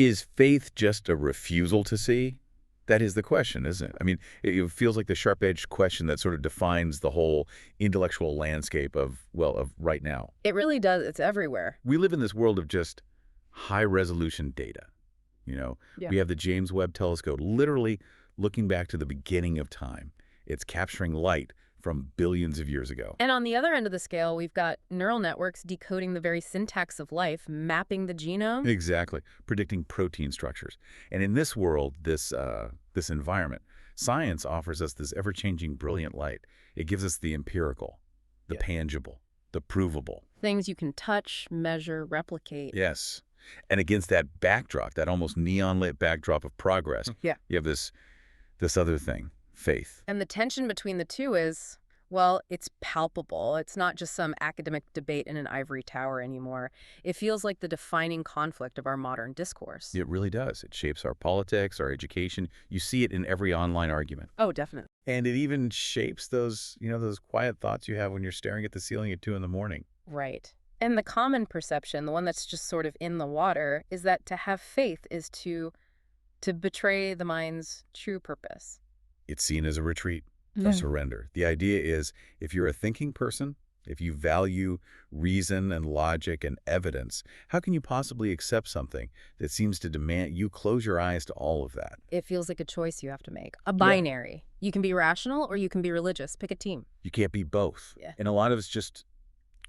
Is faith just a refusal to see? That is the question, isn't it? I mean, it feels like the sharp-edged question that sort of defines the whole intellectual landscape of, well, of right now. It really does. It's everywhere. We live in this world of just high-resolution data. Yeah. We have the James Webb Telescope literally looking back to the beginning of time. It's capturing light from billions of years ago. And on the other end of the scale, we've got neural networks decoding the very syntax of life, mapping the genome. Exactly, predicting protein structures. And in this world, this environment, science offers us this ever-changing brilliant light. It gives us the empirical, the tangible, the provable. Things you can touch, measure, replicate. Yes. And against that backdrop, that almost neon-lit backdrop of progress, you have this other thing, faith. And the tension between the two is, well, it's palpable. It's not just some academic debate in an ivory tower anymore. It feels like the defining conflict of our modern discourse. It really does. It shapes our politics, our education. You see it in every online argument. Oh, definitely. And it even shapes those quiet thoughts you have when you're staring at the ceiling at 2 in the morning. Right. And the common perception, the one that's just sort of in the water, is that to have faith is to betray the mind's true purpose. It's seen as a retreat, a surrender. The idea is, if you're a thinking person, if you value reason and logic and evidence, how can you possibly accept something that seems to demand you close your eyes to all of that? It feels like a choice you have to make. A binary. Yeah. You can be rational or you can be religious. Pick a team. You can't be both. Yeah. And a lot of us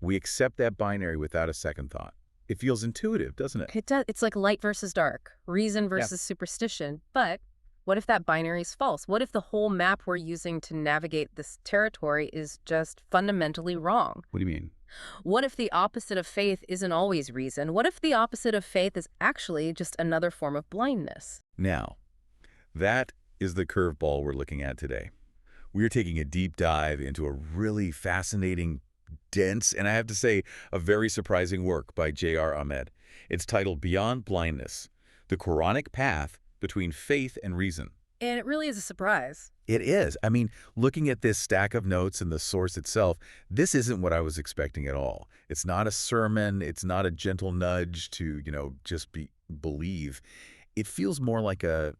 we accept that binary without a second thought. It feels intuitive, doesn't it? It does. It's like light versus dark, reason versus superstition. But what if that binary is false? What if the whole map we're using to navigate this territory is just fundamentally wrong? What do you mean? What if the opposite of faith isn't always reason? What if the opposite of faith is actually just another form of blindness? Now, that is the curveball we're looking at today. We're taking a deep dive into a really fascinating, dense, and I have to say, a very surprising work by J.R. Ahmed. It's titled Beyond Blindness, The Quranic Path Between Faith and Reason. And it really is a surprise. It is. I mean, looking at this stack of notes and the source itself, this isn't what I was expecting at all. It's not a sermon. It's not a gentle nudge to, just believe. It feels more like a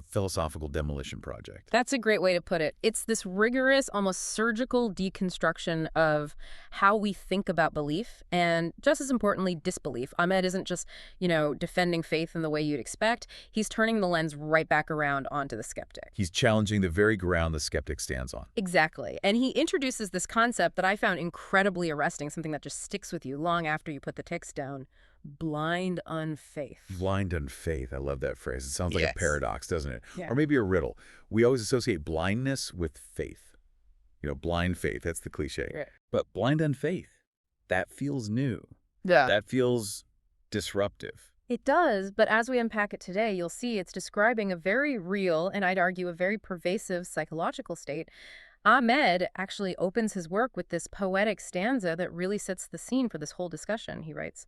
philosophical demolition project. That's a great way to put it. It's this rigorous, almost surgical deconstruction of how we think about belief and, just as importantly, disbelief. Ahmed isn't just, defending faith in the way you'd expect. He's turning the lens right back around onto the skeptic. He's challenging the very ground the skeptic stands on. Exactly. And he introduces this concept that I found incredibly arresting, something that just sticks with you long after you put the text down. Blind unfaith. Blind unfaith. I love that phrase. It sounds like a paradox, doesn't it? Yeah. Or maybe a riddle. We always associate blindness with faith. Blind faith. That's the cliche. Right. But blind unfaith, that feels new. Yeah. That feels disruptive. It does, but as we unpack it today, you'll see it's describing a very real, and I'd argue a very pervasive psychological state. Ahmed actually opens his work with this poetic stanza that really sets the scene for this whole discussion. He writes,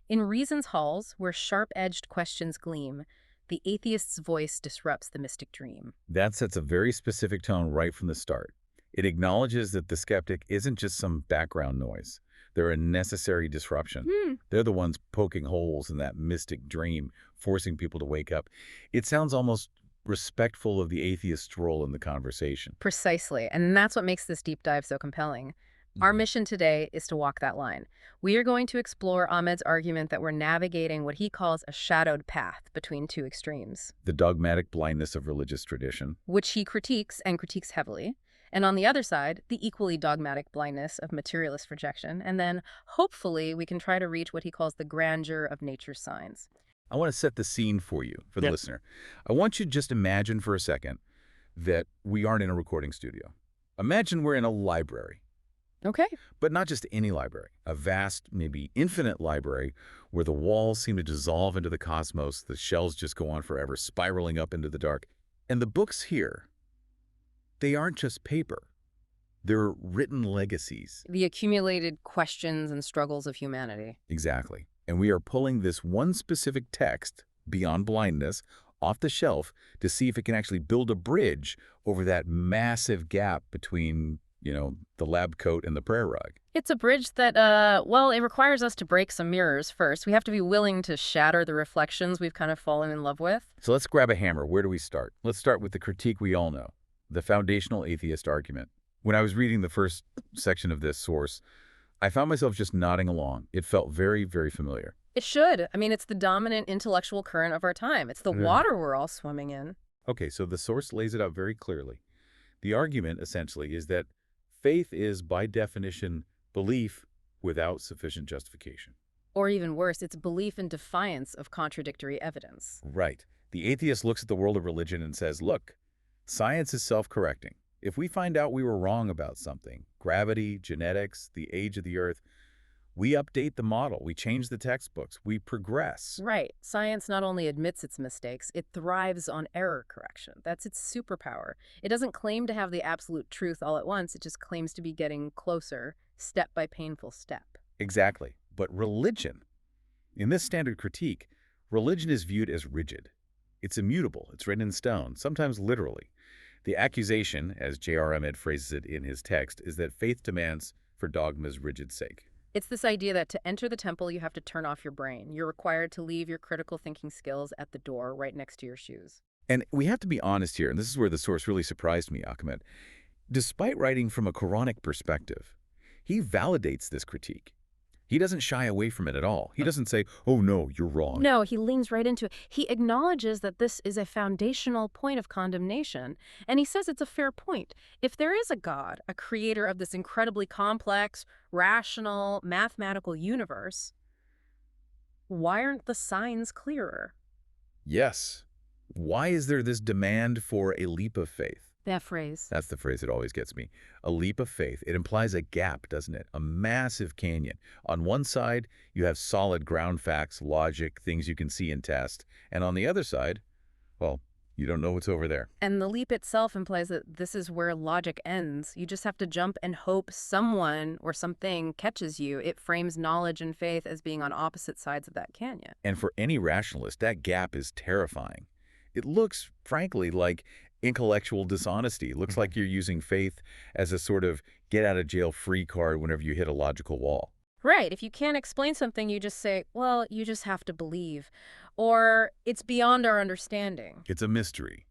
"In reason's halls, where sharp-edged questions gleam, the atheist's voice disrupts the mystic dream." That sets a very specific tone right from the start. It acknowledges that the skeptic isn't just some background noise. They're a necessary disruption. They're the ones poking holes in that mystic dream, forcing people to wake up. It sounds almost respectful of the atheist's role in the conversation. Precisely, and that's what makes this deep dive so compelling. Our mission today is to walk that line. We are going to explore Ahmed's argument that we're navigating what he calls a shadowed path between two extremes. The dogmatic blindness of religious tradition, which he critiques, and critiques heavily. And on the other side, the equally dogmatic blindness of materialist rejection. And then, hopefully, we can try to reach what he calls the grandeur of nature's signs. I want to set the scene for you, for the listener. I want you to just imagine for a second that we aren't in a recording studio. Imagine we're in a library. Okay. But not just any library, a vast, maybe infinite library where the walls seem to dissolve into the cosmos, the shelves just go on forever, spiraling up into the dark. And the books here, they aren't just paper. They're written legacies. The accumulated questions and struggles of humanity. Exactly. And we are pulling this one specific text, Beyond Blindness, off the shelf to see if it can actually build a bridge over that massive gap between, the lab coat and the prayer rug. It's a bridge that, well, it requires us to break some mirrors first. We have to be willing to shatter the reflections we've kind of fallen in love with. So let's grab a hammer. Where do we start? Let's start with the critique we all know, the foundational atheist argument. When I was reading the first section of this source, I found myself just nodding along. It felt very, very familiar. It should. I mean, it's the dominant intellectual current of our time. It's the water we're all swimming in. Okay, so the source lays it out very clearly. The argument, essentially, is that faith is, by definition, belief without sufficient justification. Or even worse, it's belief in defiance of contradictory evidence. Right. The atheist looks at the world of religion and says, look, science is self-correcting. If we find out we were wrong about something, gravity, genetics, the age of the Earth, we update the model, we change the textbooks, we progress. Right. Science not only admits its mistakes, it thrives on error correction. That's its superpower. It doesn't claim to have the absolute truth all at once. It just claims to be getting closer, step by painful step. Exactly. But religion, in this standard critique, religion is viewed as rigid. It's immutable. It's written in stone, sometimes literally. The accusation, as J.R. Ahmed phrases it in his text, is that faith demands for dogma's rigid sake. It's this idea that to enter the temple, you have to turn off your brain. You're required to leave your critical thinking skills at the door right next to your shoes. And we have to be honest here, and this is where the source really surprised me, Ahmed. Despite writing from a Quranic perspective, he validates this critique. He doesn't shy away from it at all. He doesn't say, oh no, you're wrong. No, he leans right into it. He acknowledges that this is a foundational point of condemnation, and he says it's a fair point. If there is a God, a creator of this incredibly complex, rational, mathematical universe, why aren't the signs clearer? Yes. Why is there this demand for a leap of faith? That phrase. That's the phrase that always gets me. A leap of faith. It implies a gap, doesn't it? A massive canyon. On one side, you have solid ground facts, logic, things you can see and test. And on the other side, well, you don't know what's over there. And the leap itself implies that this is where logic ends. You just have to jump and hope someone or something catches you. It frames knowledge and faith as being on opposite sides of that canyon. And for any rationalist, that gap is terrifying. It looks, frankly, like intellectual dishonesty. It looks like you're using faith as a sort of get-out-of-jail-free card whenever you hit a logical wall. Right. If you can't explain something, you just say, well, you just have to believe. Or it's beyond our understanding. It's a mystery.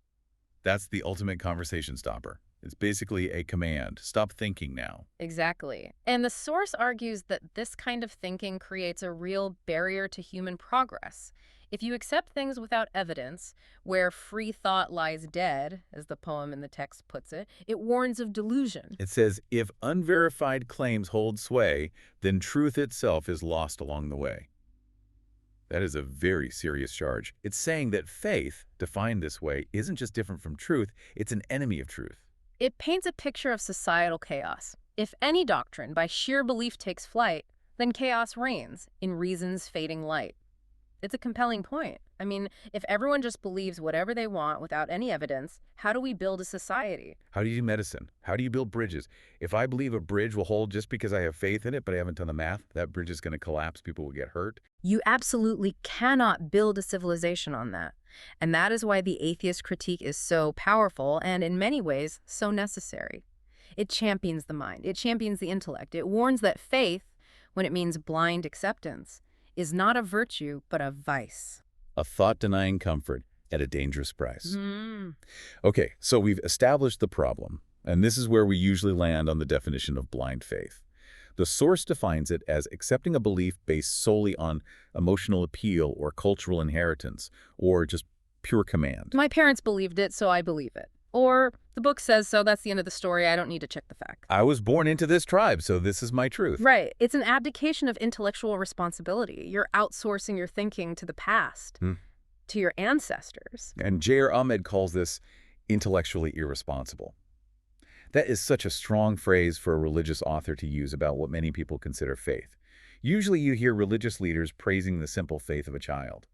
That's the ultimate conversation stopper. It's basically a command. Stop thinking now. Exactly. And the source argues that this kind of thinking creates a real barrier to human progress. If you accept things without evidence, where free thought lies dead, as the poem in the text puts it, it warns of delusion. It says, if unverified claims hold sway, then truth itself is lost along the way. That is a very serious charge. It's saying that faith, defined this way, isn't just different from truth, it's an enemy of truth. It paints a picture of societal chaos. If any doctrine by sheer belief takes flight, then chaos reigns in reason's fading light. It's a compelling point. I mean, if everyone just believes whatever they want without any evidence, how do we build a society? How do you do medicine? How do you build bridges? If I believe a bridge will hold just because I have faith in it, but I haven't done the math, that bridge is going to collapse, people will get hurt. You absolutely cannot build a civilization on that. And that is why the atheist critique is so powerful and, in many ways, so necessary. It champions the mind. It champions the intellect. It warns that faith, when it means blind acceptance, is not a virtue, but a vice. A thought-denying comfort at a dangerous price. Okay, so we've established the problem, and this is where we usually land on the definition of blind faith. The source defines it as accepting a belief based solely on emotional appeal or cultural inheritance, or just pure command. My parents believed it, so I believe it. Or the book says so, that's the end of the story, I don't need to check the facts. I was born into this tribe, so this is my truth. Right. It's an abdication of intellectual responsibility. You're outsourcing your thinking to the past, to your ancestors. And J.R. Ahmed calls this intellectually irresponsible. That is such a strong phrase for a religious author to use about what many people consider faith. Usually you hear religious leaders praising the simple faith of a child,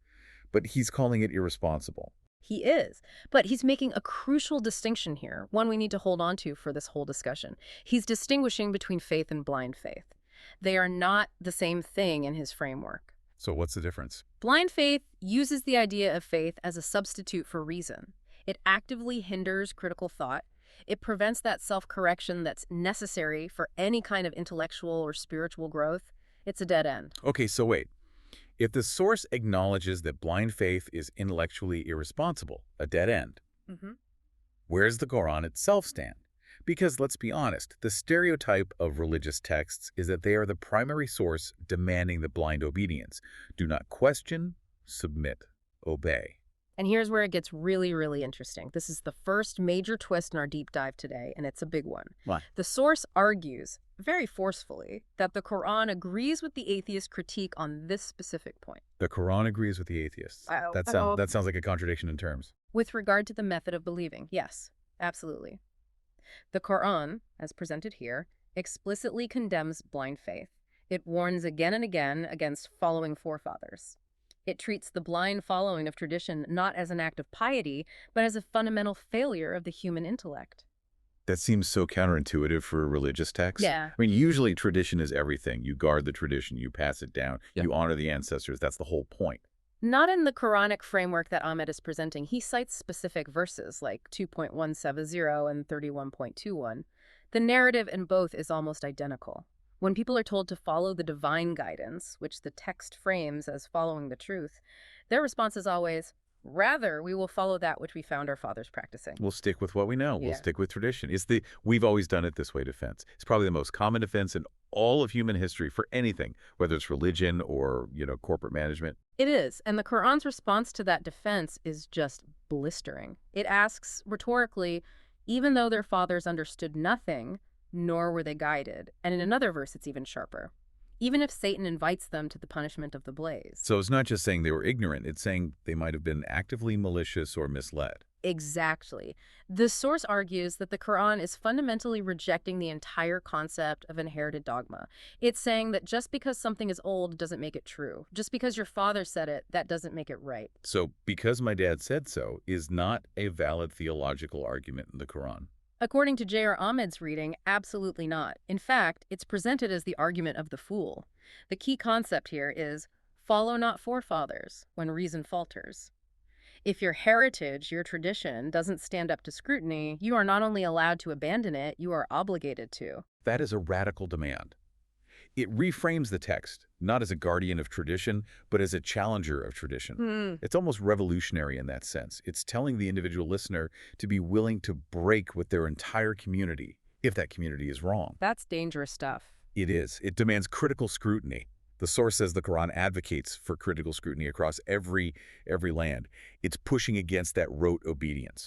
but he's calling it irresponsible. He is, but he's making a crucial distinction here, one we need to hold on to for this whole discussion. He's distinguishing between faith and blind faith. They are not the same thing in his framework. So what's the difference? Blind faith uses the idea of faith as a substitute for reason. It actively hinders critical thought. It prevents that self-correction that's necessary for any kind of intellectual or spiritual growth. It's a dead end. Okay, so wait. If the source acknowledges that blind faith is intellectually irresponsible, a dead end, Mm-hmm. where does the Quran itself stand? Because let's be honest, the stereotype of religious texts is that they are the primary source demanding the blind obedience. Do not question, submit, obey. And here's where it gets really, really interesting. This is the first major twist in our deep dive today, and it's a big one. Why? The source argues, very forcefully, that the Quran agrees with the atheist critique on this specific point. The Quran agrees with the atheists. That sounds like a contradiction in terms. With regard to the method of believing, yes, absolutely. The Quran, as presented here, explicitly condemns blind faith. It warns again and again against following forefathers. It treats the blind following of tradition not as an act of piety, but as a fundamental failure of the human intellect. That seems so counterintuitive for a religious text. Yeah. I mean, usually tradition is everything. You guard the tradition, you pass it down, you honor the ancestors. That's the whole point. Not in the Quranic framework that Ahmed is presenting. He cites specific verses like 2.170 and 31.21. The narrative in both is almost identical. When people are told to follow the divine guidance, which the text frames as following the truth, their response is always, rather, we will follow that which we found our fathers practicing. We'll stick with what we know. Yeah. We'll stick with tradition. It's the we've always done it this way defense. It's probably the most common defense in all of human history for anything, whether it's religion or, corporate management. It is, and the Quran's response to that defense is just blistering. It asks, rhetorically, even though their fathers understood nothing, nor were they guided. And in another verse, it's even sharper. Even if Satan invites them to the punishment of the blaze. So it's not just saying they were ignorant. It's saying they might have been actively malicious or misled. Exactly. The source argues that the Quran is fundamentally rejecting the entire concept of inherited dogma. It's saying that just because something is old doesn't make it true. Just because your father said it, that doesn't make it right. So because my dad said so is not a valid theological argument in the Quran. According to J.R. Ahmed's reading, absolutely not. In fact, it's presented as the argument of the fool. The key concept here is, follow not forefathers when reason falters. If your heritage, your tradition, doesn't stand up to scrutiny, you are not only allowed to abandon it, you are obligated to. That is a radical demand. It reframes the text, not as a guardian of tradition, but as a challenger of tradition. It's almost revolutionary in that sense. It's telling the individual listener to be willing to break with their entire community, if that community is wrong. That's dangerous stuff. It is. It demands critical scrutiny. The source says the Quran advocates for critical scrutiny across every land. It's pushing against that rote obedience.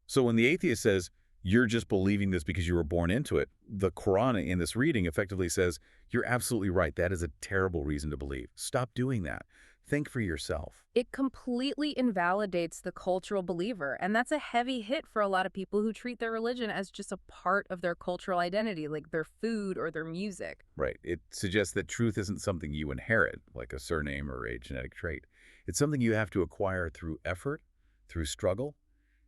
So when the atheist says, you're just believing this because you were born into it, the Quran in this reading effectively says, you're absolutely right. That is a terrible reason to believe. Stop doing that. Think for yourself. It completely invalidates the cultural believer, and that's a heavy hit for a lot of people who treat their religion as just a part of their cultural identity, like their food or their music. Right. It suggests that truth isn't something you inherit, like a surname or a genetic trait. It's something you have to acquire through effort, through struggle,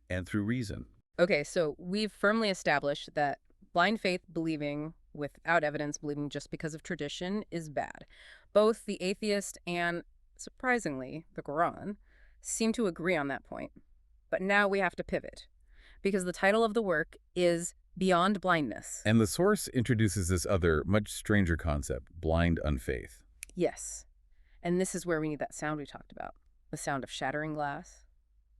and through reason. Okay, so we've firmly established that blind faith believing without evidence, believing just because of tradition, is bad. Both the atheist and, surprisingly, the Quran seem to agree on that point. But now we have to pivot, because the title of the work is Beyond Blindness. And the source introduces this other, much stranger concept, blind unfaith. Yes. And this is where we need that sound we talked about. The sound of shattering glass.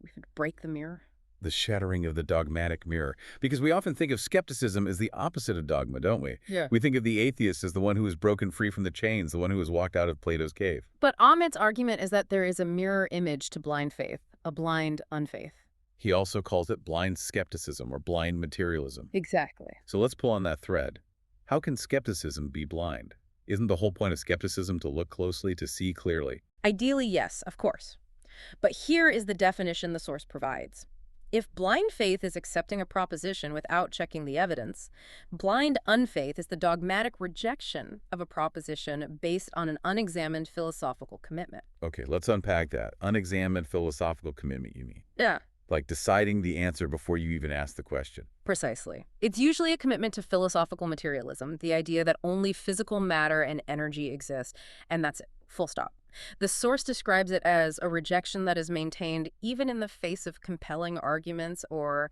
We could break the mirror. The shattering of the dogmatic mirror. Because we often think of skepticism as the opposite of dogma, don't we? Yeah. We think of the atheist as the one who is broken free from the chains, the one who has walked out of Plato's cave. But Ahmed's argument is that there is a mirror image to blind faith, a blind unfaith. He also calls it blind skepticism or blind materialism. Exactly. So let's pull on that thread. How can skepticism be blind? Isn't the whole point of skepticism to look closely, to see clearly? Ideally, yes, of course. But here is the definition the source provides. If blind faith is accepting a proposition without checking the evidence, blind unfaith is the dogmatic rejection of a proposition based on an unexamined philosophical commitment. Okay, let's unpack that. Unexamined philosophical commitment, you mean? Yeah. Like deciding the answer before you even ask the question. Precisely. It's usually a commitment to philosophical materialism, the idea that only physical matter and energy exist, and that's it, full stop. The source describes it as a rejection that is maintained even in the face of compelling arguments or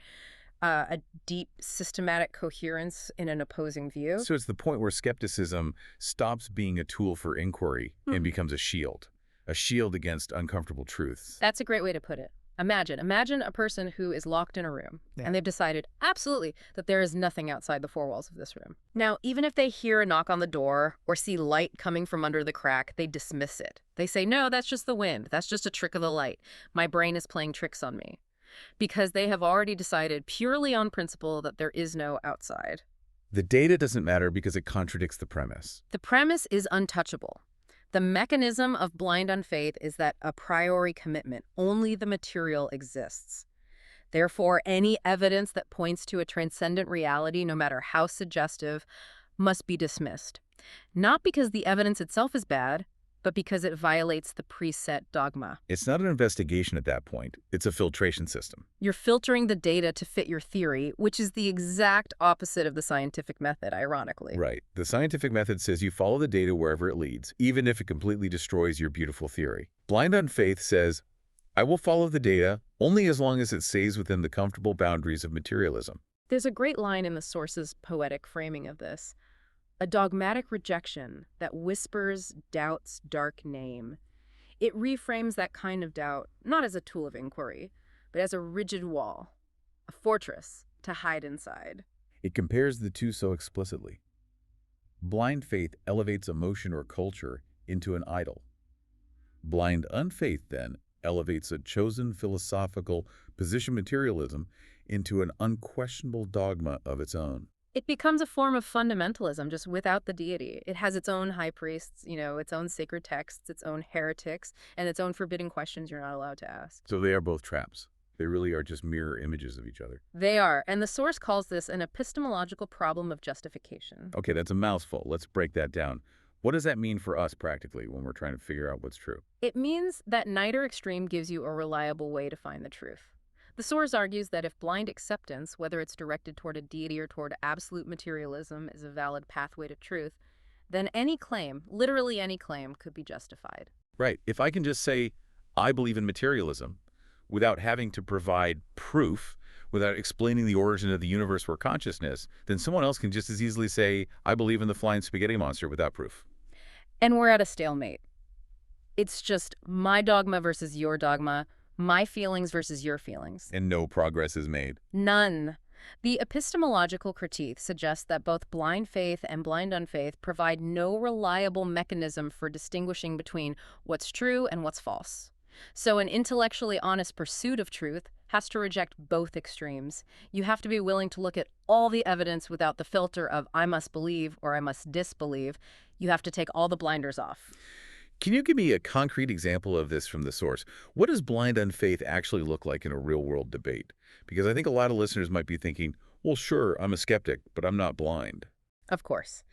a deep systematic coherence in an opposing view. So it's the point where skepticism stops being a tool for inquiry and becomes a shield against uncomfortable truths. That's a great way to put it. Imagine a person who is locked in a room, and they've decided, absolutely, that there is nothing outside the four walls of this room. Now, even if they hear a knock on the door or see light coming from under the crack, they dismiss it. They say, no, that's just the wind. That's just a trick of the light. My brain is playing tricks on me. Because they have already decided purely on principle that there is no outside. The data doesn't matter because it contradicts the premise. The premise is untouchable. The mechanism of blind unfaith is that a priori commitment, only the material exists. Therefore, any evidence that points to a transcendent reality, no matter how suggestive, must be dismissed. Not because the evidence itself is bad, but because it violates the preset dogma. It's not an investigation at that point. It's a filtration system. You're filtering the data to fit your theory, which is the exact opposite of the scientific method, ironically. Right. The scientific method says you follow the data wherever it leads, even if it completely destroys your beautiful theory. Blind Unfaith says, I will follow the data only as long as it stays within the comfortable boundaries of materialism. There's a great line in the source's poetic framing of this. A dogmatic rejection that whispers doubt's dark name. It reframes that kind of doubt not as a tool of inquiry, but as a rigid wall, a fortress to hide inside. It compares the two so explicitly. Blind faith elevates emotion or culture into an idol. Blind unfaith, then, elevates a chosen philosophical position materialism into an unquestionable dogma of its own. It becomes a form of fundamentalism, just without the deity. It has its own high priests, its own sacred texts, its own heretics, and its own forbidden questions you're not allowed to ask. So they are both traps. They really are just mirror images of each other. They are, and the source calls this an epistemological problem of justification. Okay, that's a mouthful. Let's break that down. What does that mean for us practically when we're trying to figure out what's true? It means that neither extreme gives you a reliable way to find the truth. The source argues that if blind acceptance, whether it's directed toward a deity or toward absolute materialism, is a valid pathway to truth, then any claim, literally any claim, could be justified. Right. If I can just say, I believe in materialism, without having to provide proof, without explaining the origin of the universe or consciousness, then someone else can just as easily say, I believe in the flying spaghetti monster without proof. And we're at a stalemate. It's just my dogma versus your dogma, my feelings versus your feelings. And no progress is made. None. The epistemological critique suggests that both blind faith and blind unfaith provide no reliable mechanism for distinguishing between what's true and what's false. So an intellectually honest pursuit of truth has to reject both extremes. You have to be willing to look at all the evidence without the filter of I must believe or I must disbelieve. You have to take all the blinders off. Can you give me a concrete example of this from the source? What does blind unfaith actually look like in a real-world debate? Because I think a lot of listeners might be thinking, well, sure, I'm a skeptic, but I'm not blind. Of course.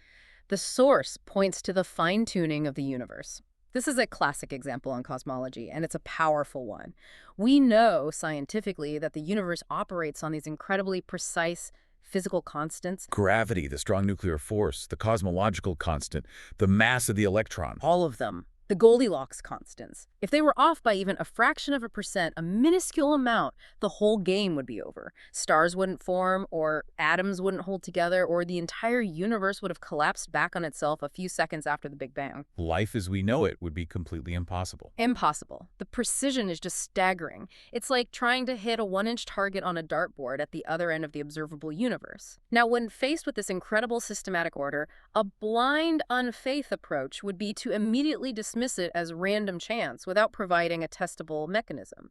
The source points to the fine-tuning of the universe. This is a classic example on cosmology, and it's a powerful one. We know scientifically that the universe operates on these incredibly precise physical constants. Gravity, the strong nuclear force, the cosmological constant, the mass of the electron. All of them. The Goldilocks constants. If they were off by even a fraction of a percent, a minuscule amount, the whole game would be over. Stars wouldn't form, or atoms wouldn't hold together, or the entire universe would have collapsed back on itself a few seconds after the Big Bang. Life as we know it would be completely impossible. Impossible. The precision is just staggering. It's like trying to hit a 1-inch target on a dartboard at the other end of the observable universe. Now, when faced with this incredible systematic order, a blind unfaith approach would be to immediately dismiss it as random chance without providing a testable mechanism.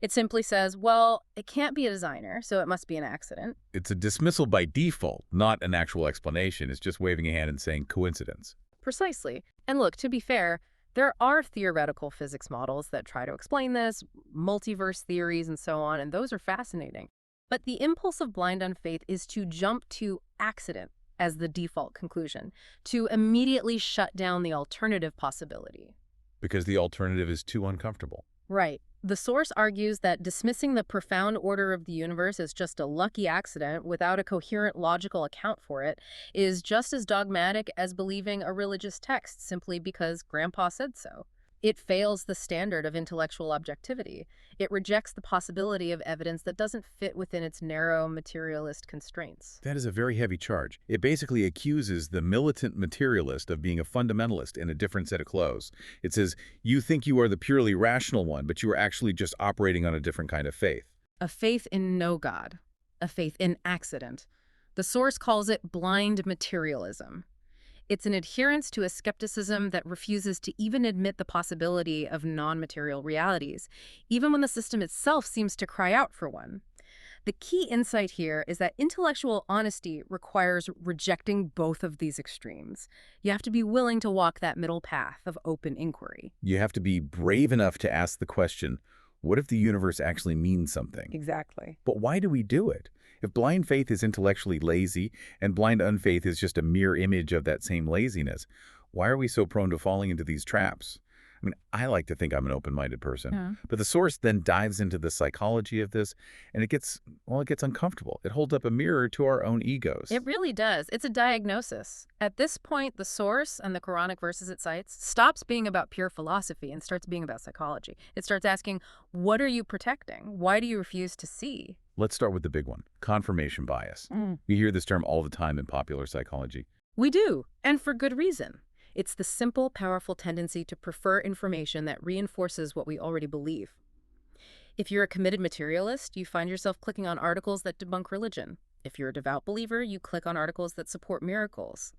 It simply says, well, it can't be a designer, so it must be an accident. It's a dismissal by default, not an actual explanation. It's just waving a hand and saying coincidence. Precisely. And look, to be fair, there are theoretical physics models that try to explain this, multiverse theories and so on, and those are fascinating. But the impulse of blind unfaith is to jump to accident as the default conclusion, to immediately shut down the alternative possibility. Because the alternative is too uncomfortable. Right. The source argues that dismissing the profound order of the universe as just a lucky accident without a coherent logical account for it is just as dogmatic as believing a religious text simply because Grandpa said so. It fails the standard of intellectual objectivity. It rejects the possibility of evidence that doesn't fit within its narrow materialist constraints. That is a very heavy charge. It basically accuses the militant materialist of being a fundamentalist in a different set of clothes. It says, you think you are the purely rational one, but you are actually just operating on a different kind of faith. A faith in no God. A faith in accident. The source calls it blind materialism. It's an adherence to a skepticism that refuses to even admit the possibility of non-material realities, even when the system itself seems to cry out for one. The key insight here is that intellectual honesty requires rejecting both of these extremes. You have to be willing to walk that middle path of open inquiry. You have to be brave enough to ask the question, what if the universe actually means something? Exactly. But why do we do it? If blind faith is intellectually lazy and blind unfaith is just a mere image of that same laziness, why are we so prone to falling into these traps? I mean, I like to think I'm an open-minded person, but the source then dives into the psychology of this, and it gets uncomfortable. It holds up a mirror to our own egos. It really does. It's a diagnosis. At this point, the source and the Quranic verses it cites stops being about pure philosophy and starts being about psychology. It starts asking, what are you protecting? Why do you refuse to see? Let's start with the big one, confirmation bias. We hear this term all the time in popular psychology. We do, and for good reason. It's the simple, powerful tendency to prefer information that reinforces what we already believe. If you're a committed materialist, you find yourself clicking on articles that debunk religion. If you're a devout believer, you click on articles that support miracles.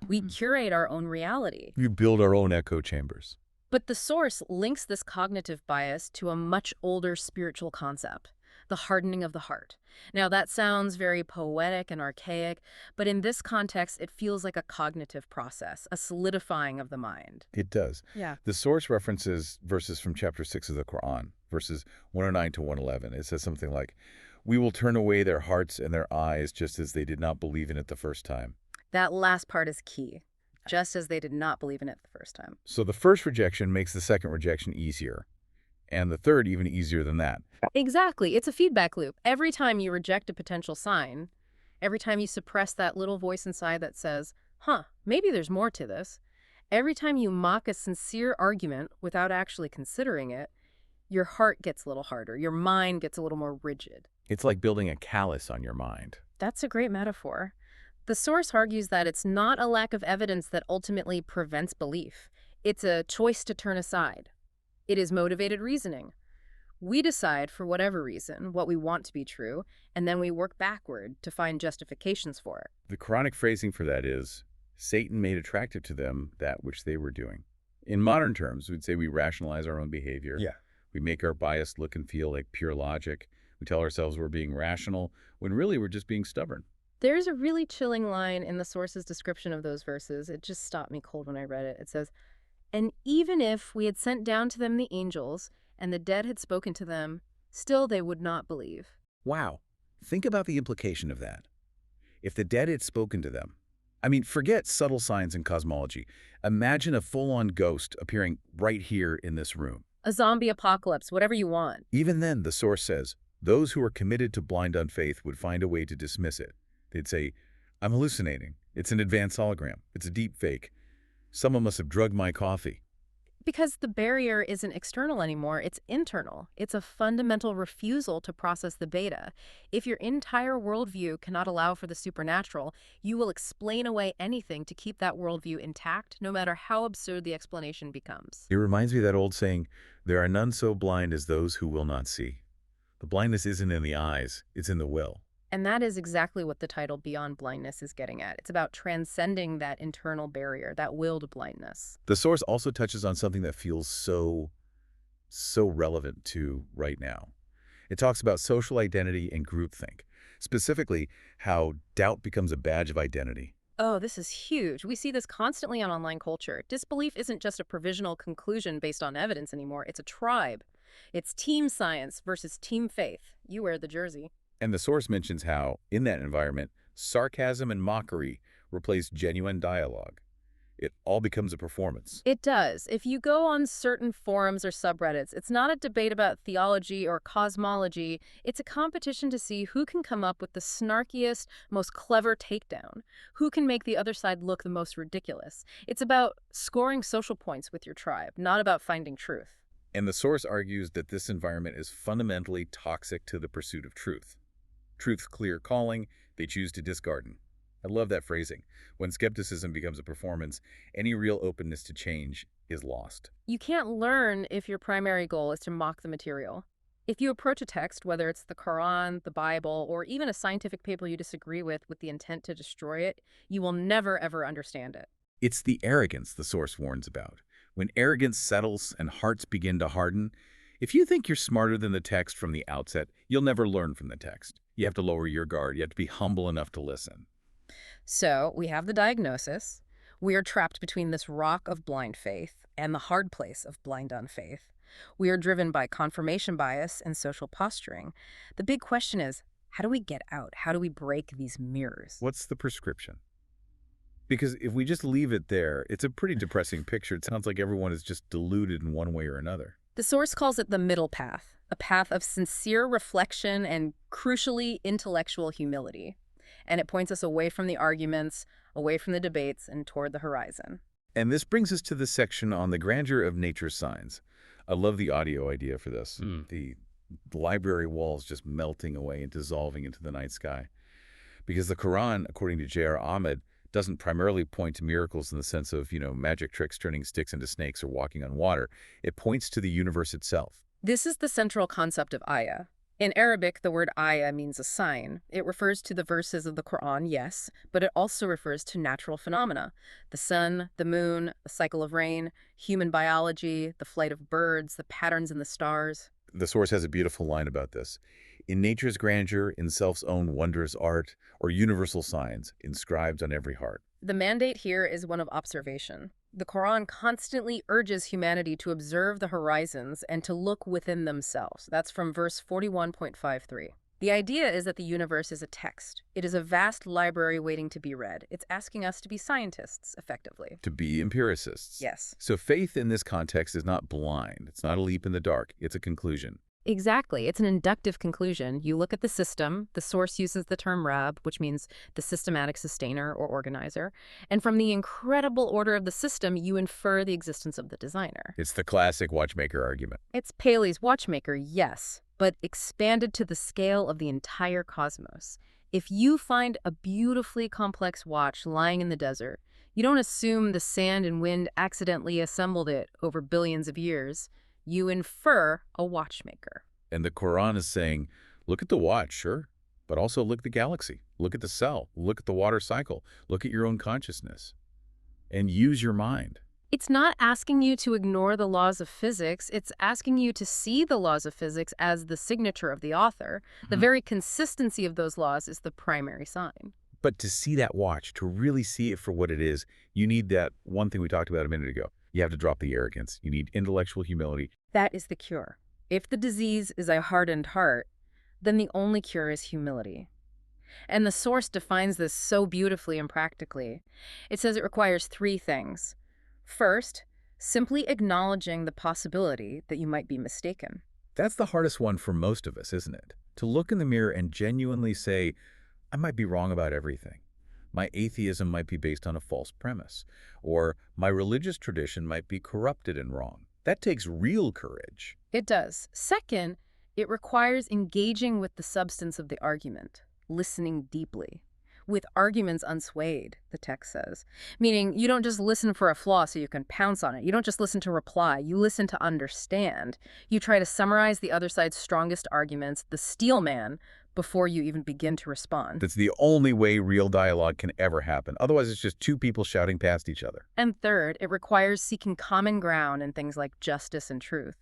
We curate our own reality. We build our own echo chambers. But the source links this cognitive bias to a much older spiritual concept, the hardening of the heart. Now, that sounds very poetic and archaic, but in this context, it feels like a cognitive process, a solidifying of the mind. It does. Yeah. The source references verses from chapter 6 of the Quran, verses 109 to 111. It says something like, we will turn away their hearts and their eyes just as they did not believe in it the first time. That last part is key, just as they did not believe in it the first time. So the first rejection makes the second rejection easier, and the third even easier than that. Exactly. It's a feedback loop. Every time you reject a potential sign, every time you suppress that little voice inside that says, maybe there's more to this, every time you mock a sincere argument without actually considering it, your heart gets a little harder, your mind gets a little more rigid. It's like building a callus on your mind. That's a great metaphor. The source argues that it's not a lack of evidence that ultimately prevents belief. It's a choice to turn aside. It is motivated reasoning. We decide, for whatever reason, what we want to be true, and then we work backward to find justifications for it. The Quranic phrasing for that is, Satan made attractive to them that which they were doing. In modern terms, we'd say we rationalize our own behavior. Yeah. We make our bias look and feel like pure logic. We tell ourselves we're being rational, when really we're just being stubborn. There's a really chilling line in the source's description of those verses. It just stopped me cold when I read it. It says, and even if we had sent down to them the angels, and the dead had spoken to them, still they would not believe. Wow. Think about the implication of that. If the dead had spoken to them, I mean, forget subtle signs in cosmology. Imagine a full-on ghost appearing right here in this room. A zombie apocalypse, whatever you want. Even then, the source says, those who are committed to blind unfaith would find a way to dismiss it. They'd say, I'm hallucinating. It's an advanced hologram. It's a deep fake. Someone must have drugged my coffee. Because the barrier isn't external anymore, it's internal. It's a fundamental refusal to process the beta. If your entire worldview cannot allow for the supernatural, you will explain away anything to keep that worldview intact, no matter how absurd the explanation becomes. It reminds me of that old saying, there are none so blind as those who will not see. The blindness isn't in the eyes, it's in the will. And that is exactly what the title Beyond Blindness is getting at. It's about transcending that internal barrier, that willed blindness. The source also touches on something that feels so relevant to right now. It talks about social identity and groupthink, specifically how doubt becomes a badge of identity. Oh, this is huge. We see this constantly on online culture. Disbelief isn't just a provisional conclusion based on evidence anymore. It's a tribe. It's team science versus team faith. You wear the jersey. And the source mentions how, in that environment, sarcasm and mockery replace genuine dialogue. It all becomes a performance. It does. If you go on certain forums or subreddits, it's not a debate about theology or cosmology. It's a competition to see who can come up with the snarkiest, most clever takedown, who can make the other side look the most ridiculous. It's about scoring social points with your tribe, not about finding truth. And the source argues that this environment is fundamentally toxic to the pursuit of truth. Truth's clear calling, they choose to discard it. I love that phrasing. When skepticism becomes a performance, any real openness to change is lost. You can't learn if your primary goal is to mock the material. If you approach a text, whether it's the Quran, the Bible, or even a scientific paper you disagree with the intent to destroy it, you will never, ever understand it. It's the arrogance the source warns about. When arrogance settles and hearts begin to harden, if you think you're smarter than the text from the outset, you'll never learn from the text. You have to lower your guard. You have to be humble enough to listen. So we have the diagnosis. We are trapped between this rock of blind faith and the hard place of blind unfaith. We are driven by confirmation bias and social posturing. The big question is, how do we get out? How do we break these mirrors? What's the prescription? Because if we just leave it there, it's a pretty depressing picture. It sounds like everyone is just deluded in one way or another. The source calls it the middle path, a path of sincere reflection and, crucially, intellectual humility. And it points us away from the arguments, away from the debates, and toward the horizon. And this brings us to the section on the grandeur of nature's signs. I love the audio idea for this. The library walls just melting away and dissolving into the night sky. Because the Quran, according to J.R. Ahmed, doesn't primarily point to miracles in the sense of, magic tricks turning sticks into snakes or walking on water. It points to the universe itself. This is the central concept of ayah. In Arabic, the word ayah means a sign. It refers to the verses of the Quran, yes, but it also refers to natural phenomena. The sun, the moon, the cycle of rain, human biology, the flight of birds, the patterns in the stars. The source has a beautiful line about this. In nature's grandeur, in self's own wondrous art, or universal signs inscribed on every heart. The mandate here is one of observation. The Quran constantly urges humanity to observe the horizons and to look within themselves. That's from verse 41.53. The idea is that the universe is a text. It is a vast library waiting to be read. It's asking us to be scientists, effectively. To be empiricists. Yes. So faith in this context is not blind. It's not a leap in the dark. It's a conclusion. Exactly. It's an inductive conclusion. You look at the system. The source uses the term Rab, which means the systematic sustainer or organizer. And from the incredible order of the system, you infer the existence of the designer. It's the classic watchmaker argument. It's Paley's watchmaker, yes, but expanded to the scale of the entire cosmos. If you find a beautifully complex watch lying in the desert, you don't assume the sand and wind accidentally assembled it over billions of years. You infer a watchmaker. And the Quran is saying, look at the watch, sure, but also look at the galaxy. Look at the cell. Look at the water cycle. Look at your own consciousness. And use your mind. It's not asking you to ignore the laws of physics. It's asking you to see the laws of physics as the signature of the author. The very consistency of those laws is the primary sign. But to see that watch, to really see it for what it is, you need that one thing we talked about a minute ago. You have to drop the arrogance. You need intellectual humility. That is the cure. If the disease is a hardened heart, then the only cure is humility. And the source defines this so beautifully and practically. It says it requires three things. First, simply acknowledging the possibility that you might be mistaken. That's the hardest one for most of us, isn't it? To look in the mirror and genuinely say, I might be wrong about everything. My atheism might be based on a false premise, or my religious tradition might be corrupted and wrong. That takes real courage. It does. Second, it requires engaging with the substance of the argument, listening deeply, with arguments unswayed, the text says. Meaning, you don't just listen for a flaw so you can pounce on it. You don't just listen to reply. You listen to understand. You try to summarize the other side's strongest arguments, the steel man, before you even begin to respond. That's the only way real dialogue can ever happen. Otherwise, it's just two people shouting past each other. And third, it requires seeking common ground in things like justice and truth,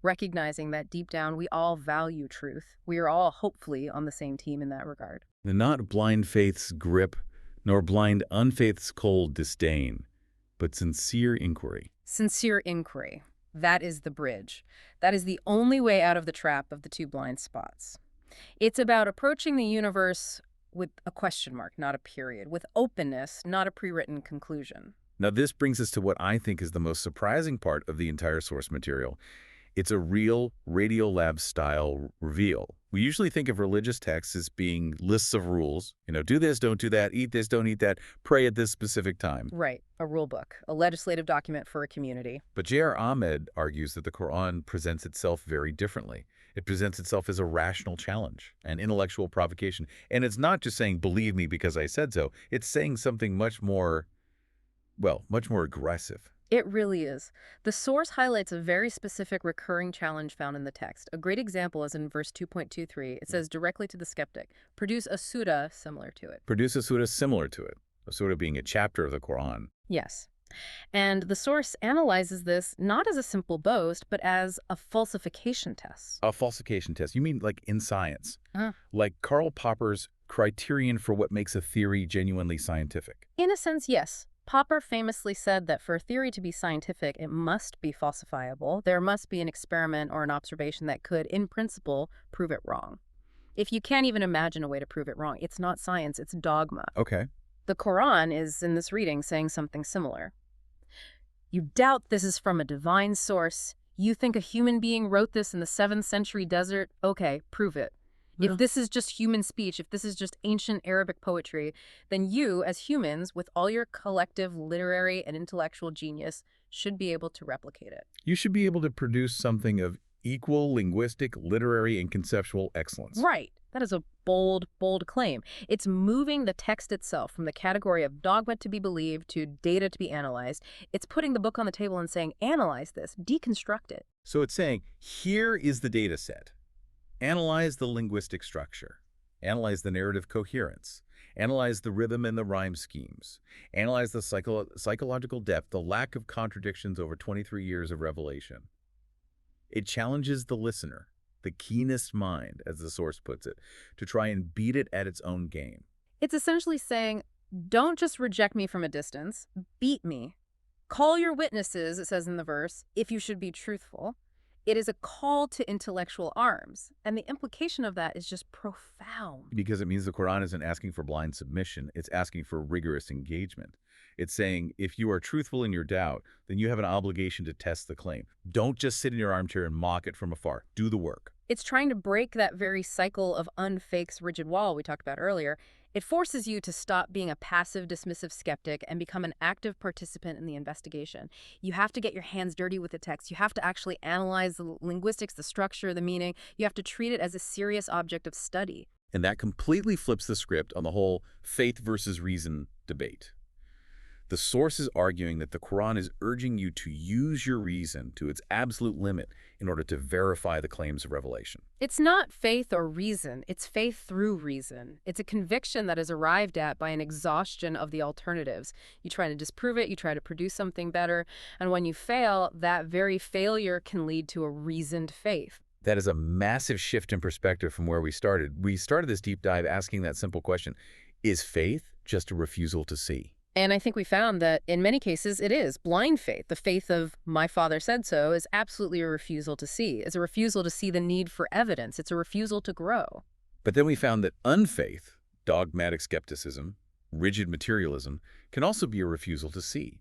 recognizing that deep down we all value truth. We are all hopefully on the same team in that regard. Not blind faith's grip, nor blind unfaith's cold disdain, but sincere inquiry. Sincere inquiry. That is the bridge. That is the only way out of the trap of the two blind spots. It's about approaching the universe with a question mark, not a period, with openness, not a pre-written conclusion. Now, this brings us to what I think is the most surprising part of the entire source material. It's a real Radiolab-style reveal. We usually think of religious texts as being lists of rules. Do this, don't do that, eat this, don't eat that, pray at this specific time. Right, a rule book, a legislative document for a community. But J.R. Ahmed argues that the Quran presents itself very differently. It presents itself as a rational challenge, an intellectual provocation. And it's not just saying, believe me because I said so. It's saying something much more aggressive. It really is. The source highlights a very specific recurring challenge found in the text. A great example is in verse 2.23. It says directly to the skeptic, produce a surah similar to it. Produce a surah similar to it, a surah being a chapter of the Quran. Yes. And the source analyzes this not as a simple boast, but as a falsification test. A falsification test. You mean like in science? Uh, Like Karl Popper's criterion for what makes a theory genuinely scientific? in a sense, yes. Popper famously said that for a theory to be scientific, it must be falsifiable. There must be an experiment or an observation that could, in principle, prove it wrong. If you can't even imagine a way to prove it wrong, it's not science, it's dogma. Okay. The Quran is, in this reading, saying something similar. You doubt this is from a divine source. You think a human being wrote this in the 7th century desert? Okay, prove it. If this is just human speech, if this is just ancient Arabic poetry, then you, as humans, with all your collective literary and intellectual genius, should be able to replicate it. You should be able to produce something of equal linguistic, literary, and conceptual excellence. Right. That is a bold, bold claim. It's moving the text itself from the category of dogma to be believed to data to be analyzed. It's putting the book on the table and saying, analyze this, deconstruct it. So it's saying, here is the data set. Analyze the linguistic structure. Analyze the narrative coherence. Analyze the rhythm and the rhyme schemes. Analyze the psychological depth, the lack of contradictions over 23 years of revelation. It challenges the listener, the keenest mind, as the source puts it, to try and beat it at its own game. It's essentially saying, don't just reject me from a distance, beat me. Call your witnesses, it says in the verse, if you should be truthful. It is a call to intellectual arms, and the implication of that is just profound. Because it means the Quran isn't asking for blind submission, it's asking for rigorous engagement. It's saying, if you are truthful in your doubt, then you have an obligation to test the claim. Don't just sit in your armchair and mock it from afar. Do the work. It's trying to break that very cycle of unfake's rigid wall we talked about earlier. It forces you to stop being a passive, dismissive skeptic and become an active participant in the investigation. You have to get your hands dirty with the text. You have to actually analyze the linguistics, the structure, the meaning. You have to treat it as a serious object of study. And that completely flips the script on the whole faith versus reason debate. The source is arguing that the Quran is urging you to use your reason to its absolute limit in order to verify the claims of revelation. It's not faith or reason. It's faith through reason. It's a conviction that is arrived at by an exhaustion of the alternatives. You try to disprove it, you try to produce something better, and when you fail, that very failure can lead to a reasoned faith. That is a massive shift in perspective from where we started. We started this deep dive asking that simple question, is faith just a refusal to see? And I think we found that in many cases it is. Blind faith, the faith of my father said so, is absolutely a refusal to see. It's a refusal to see the need for evidence. It's a refusal to grow. But then we found that unfaith, dogmatic skepticism, rigid materialism, can also be a refusal to see.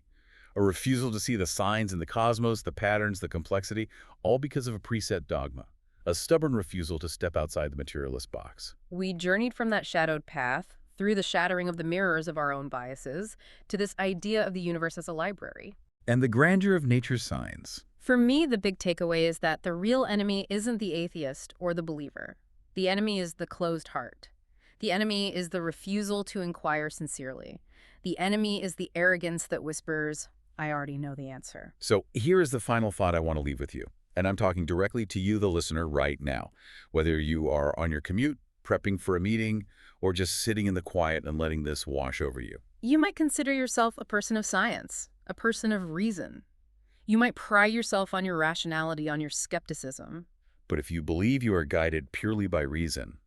A refusal to see the signs in the cosmos, the patterns, the complexity, all because of a preset dogma. A stubborn refusal to step outside the materialist box. We journeyed from that shadowed path, through the shattering of the mirrors of our own biases, to this idea of the universe as a library. And the grandeur of nature's signs. For me, the big takeaway is that the real enemy isn't the atheist or the believer. The enemy is the closed heart. The enemy is the refusal to inquire sincerely. The enemy is the arrogance that whispers, I already know the answer. So here is the final thought I want to leave with you. And I'm talking directly to you, the listener, right now. Whether you are on your commute, prepping for a meeting, or just sitting in the quiet and letting this wash over you. You might consider yourself a person of science, a person of reason. You might pride yourself on your rationality, on your skepticism. But if you believe you are guided purely by reason,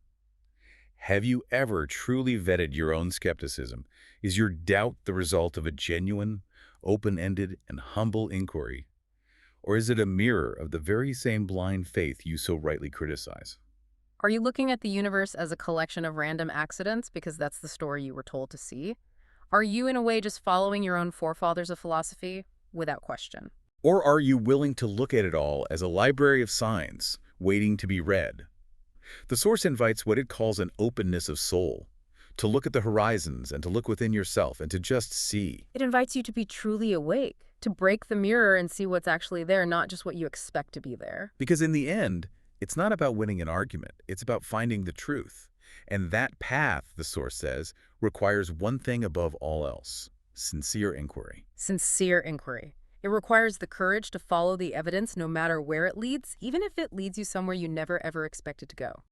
have you ever truly vetted your own skepticism? Is your doubt the result of a genuine, open-ended, and humble inquiry? Or is it a mirror of the very same blind faith you so rightly criticize? Are you looking at the universe as a collection of random accidents because that's the story you were told to see? Are you, in a way, just following your own forefathers of philosophy? Without question. Or are you willing to look at it all as a library of signs waiting to be read? The Source invites what it calls an openness of soul, to look at the horizons and to look within yourself and to just see. It invites you to be truly awake, to break the mirror and see what's actually there, not just what you expect to be there. Because in the end, it's not about winning an argument, it's about finding the truth. And that path, the Source says, requires one thing above all else: sincere inquiry. Sincere inquiry. It requires the courage to follow the evidence no matter where it leads, even if it leads you somewhere you never ever expected to go.